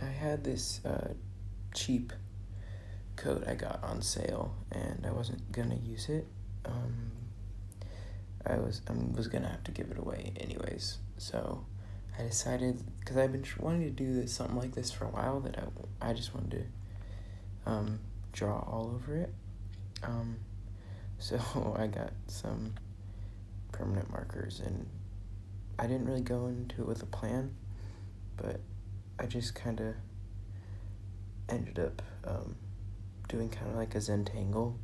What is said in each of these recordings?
I had this cheap coat I got on sale, and I wasn't gonna use it. I was gonna have to give it away anyways, so I decided, because I've been wanting to do something like this for a while, that I just wanted to draw all over it. So I got some permanent markers, and I didn't really go into it with a plan, but I just kind of ended up doing kind of like a Zentangle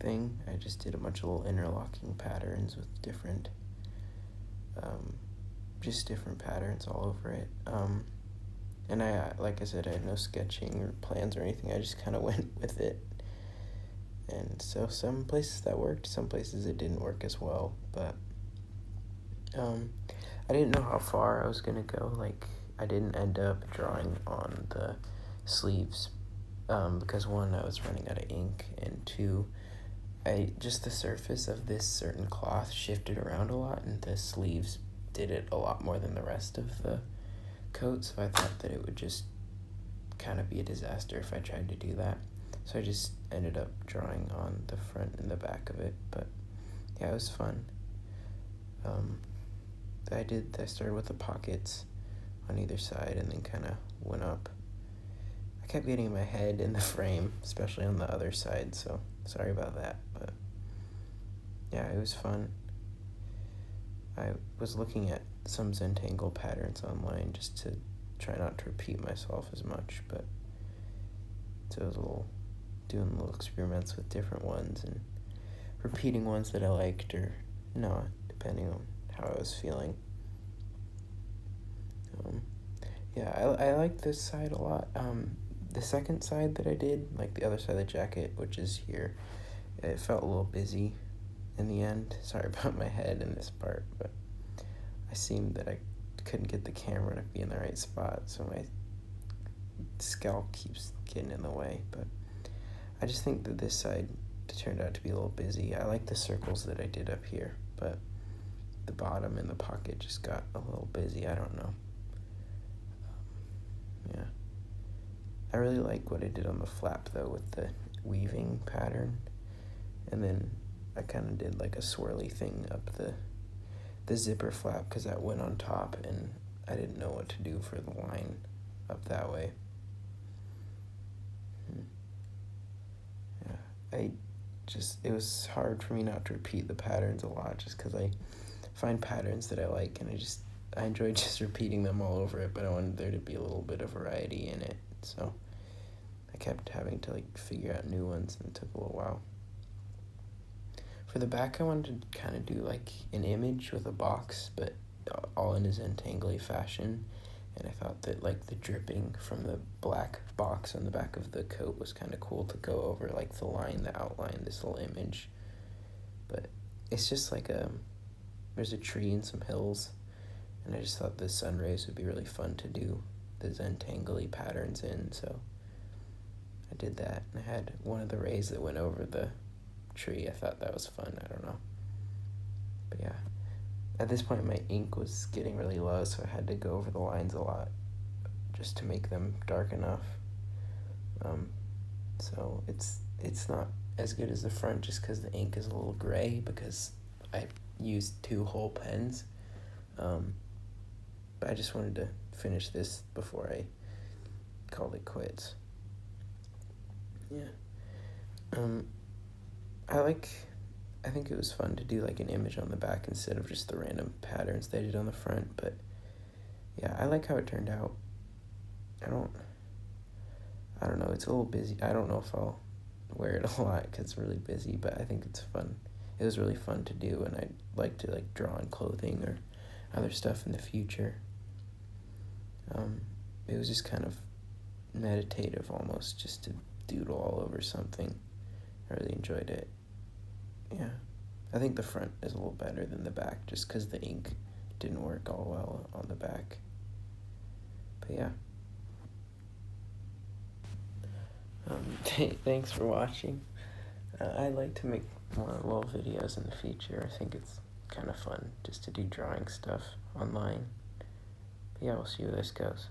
thing. I just did a bunch of little interlocking patterns with different patterns all over it. And I, like I said, I had no sketching or plans or anything. I just kind of went with it. And so some places that worked, some places it didn't work as well. But I didn't know how far I was going to go. Like, I didn't end up drawing on the sleeves because, one, I was running out of ink, and two, the surface of this certain cloth shifted around a lot, and the sleeves did it a lot more than the rest of the coat, so I thought that it would just kind of be a disaster if I tried to do that. So I just ended up drawing on the front and the back of it, but yeah, it was fun. I started with the pockets on either side and then kind of went up. I kept getting my head in the frame, especially on the other side, so sorry about that, but yeah, it was fun. I was looking at some Zentangle patterns online just to try not to repeat myself as much, but so I was doing little experiments with different ones and repeating ones that I liked or not, depending on how I was feeling. I like this side a lot. The second side that I did, like the other side of the jacket, which is here, it felt a little busy in the end. Sorry about my head in this part, but I seemed that I couldn't get the camera to be in the right spot, so my scalp keeps getting in the way. But I just think that this side turned out to be a little busy. I like the circles that I did up here, but the bottom and the pocket just got a little busy. I don't know. Yeah. I really like what I did on the flap, though, with the weaving pattern. And then I kind of did like a swirly thing up the zipper flap, because that went on top, and I didn't know what to do for the line up that way. Yeah. It was hard for me not to repeat the patterns a lot, just because I find patterns that I like, and I enjoy just repeating them all over it, but I wanted there to be a little bit of variety in it, so I kept having to figure out new ones, and it took a little while. For the back, I wanted to kind of do an image with a box, but all in a Zentangle fashion, and I thought that the dripping from the black box on the back of the coat was kind of cool to go over the line that outlined this little image. But it's just there's a tree and some hills, and I just thought the sun rays would be really fun to do the Zentangle patterns in, so I did that. And I had one of the rays that went over the tree. I thought that was fun. I don't know. But yeah, at this point my ink was getting really low, so I had to go over the lines a lot just to make them dark enough. So it's not as good as the front, just because the ink is a little gray, because I used 2 whole pens. But I just wanted to finish this before I called it quits. Yeah. I think it was fun to do an image on the back instead of just the random patterns they did on the front, but yeah, I like how it turned out. I don't know, it's a little busy. I don't know if I'll wear it a lot because it's really busy, but I think it's fun. It was really fun to do, and I'd like to draw on clothing or other stuff in the future. It was just kind of meditative almost, just to doodle all over something. I really enjoyed it. Yeah, I think the front is a little better than the back, just because the ink didn't work all well on the back. But yeah. Thanks for watching. I'd like to make more little videos in the future. I think it's kind of fun just to do drawing stuff online. But yeah, we'll see where this goes.